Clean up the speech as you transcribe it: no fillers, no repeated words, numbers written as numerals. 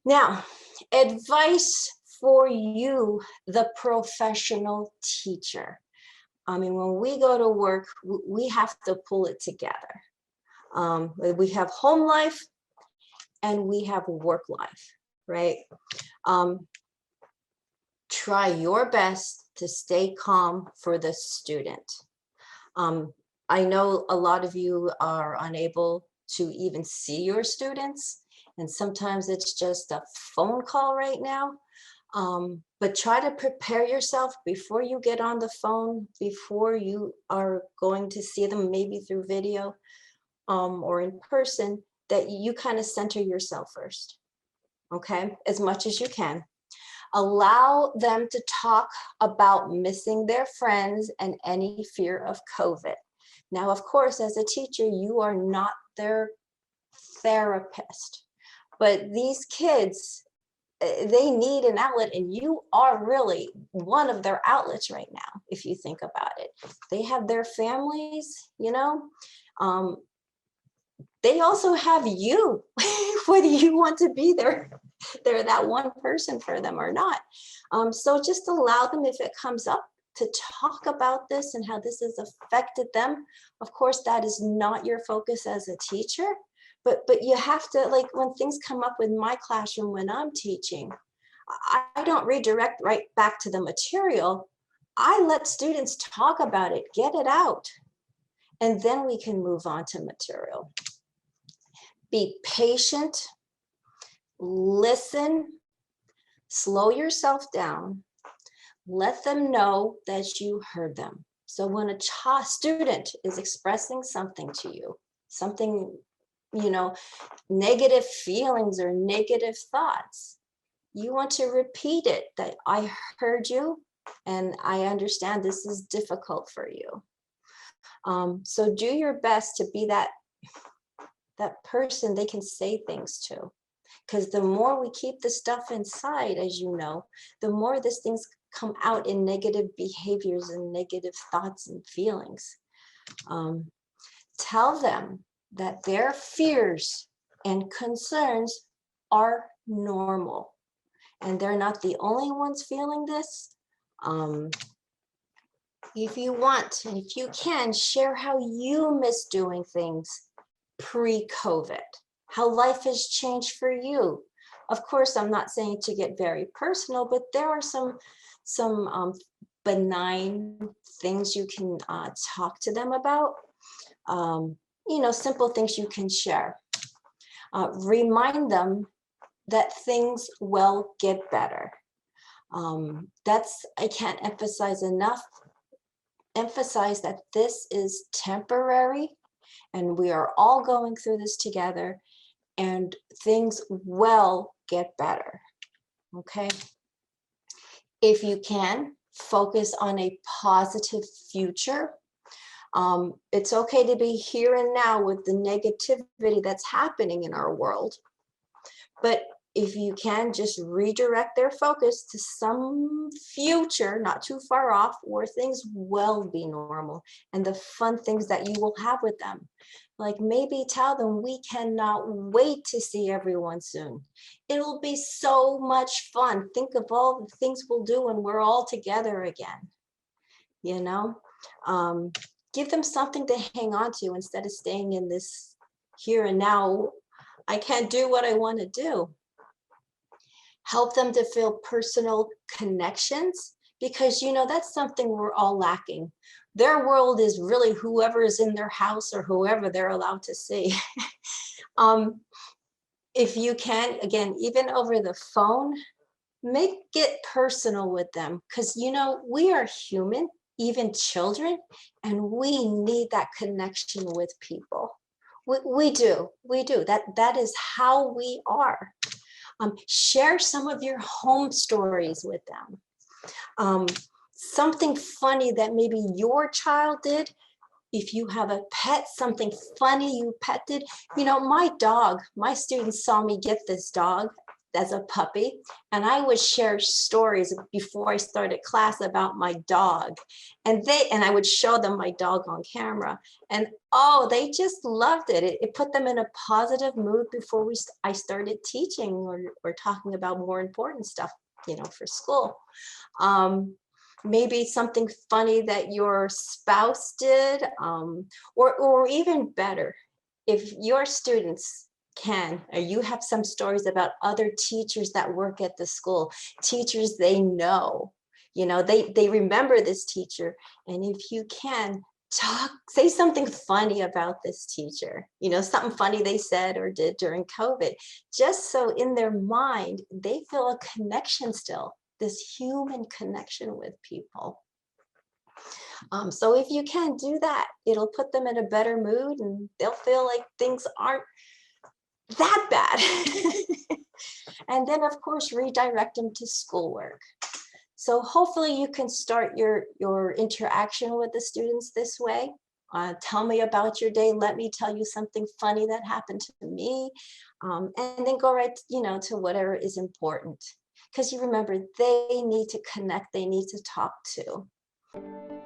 Now, advice for you, the professional teacher. I mean, when we go to work, we have to pull it together. We have home life and we have work life, right? Try your best to stay calm for the student. I know a lot of you are unable to even see your students, and sometimes it's just a phone call right now. But try to prepare yourself before you get on the phone, before you are going to see them, maybe through video or in person, that you kind of center yourself first, okay, as much as you can. Allow them to talk about missing their friends and any fear of COVID. Now, of course, as a teacher, you are not their therapist, but these kids, they need an outlet, and you are really one of their outlets right now, if you think about it. They have their families, you know. They also have you, whether you want to be there. They're that one person for them or not. So just allow them, if it comes up, to talk about this and how this has affected them. Of course, that is not your focus as a teacher, but you have to, like, when things come up in my classroom when I'm teaching, I don't redirect right back to the material. I let students talk about it, get it out, and then we can move on to material. Be patient, listen, slow yourself down, let them know that you heard them. So when a student is expressing something to you, something, you know, negative feelings or negative thoughts, you want to repeat it, that I heard you and I understand this is difficult for you. So do your best to be that person they can say things to. Because the more we keep the stuff inside, as you know, the more these things come out in negative behaviors and negative thoughts and feelings. Tell them that their fears and concerns are normal, and they're not the only ones feeling this. If you want, and if you can, share how you miss doing things pre-COVID, how life has changed for you. Of course, I'm not saying to get very personal, but there are some benign things you can talk to them about. You know, simple things you can share. Remind them that things will get better. I can't emphasize enough. Emphasize that this is temporary, and we are all going through this together, and things will get better, okay? If you can, focus on a positive future. It's okay to be here and now with the negativity that's happening in our world, but if you can, just redirect their focus to some future, not too far off, where things will be normal and the fun things that you will have with them. Like, maybe tell them, we cannot wait to see everyone soon. It'll be so much fun. Think of all the things we'll do when we're all together again, you know? Give them something to hang on to instead of staying in this here and now, I can't do what I want to do. Help them to feel personal connections, because, you know, that's something we're all lacking. Their world is really whoever is in their house or whoever they're allowed to see. If you can, again, even over the phone, make it personal with them, because, you know, we are human, even children, and we need that connection with people. We do. That is how we are. Share some of your home stories with them. Something funny that maybe your child did. If you have a pet, something funny you pet did. You know, my dog, my students saw me get this dog, as a puppy, and I would share stories before I started class about my dog. And I would show them my dog on camera. And oh, they just loved it. It put them in a positive mood before I started teaching or talking about more important stuff, for school. Maybe something funny that your spouse did, or even better, if your students can, or you have some stories about other teachers that work at the school, teachers they know, they remember this teacher, and if you can, say something funny about this teacher, something funny they said or did during COVID, just so in their mind, they feel a connection still, this human connection with people. So if you can do that, it'll put them in a better mood and they'll feel like things aren't that bad. And then of course, redirect them to schoolwork. So hopefully you can start your interaction with the students this way. Tell me about your day. Let me tell you something funny that happened to me. And then go right, to whatever is important. Because you remember, they need to connect, they need to talk to.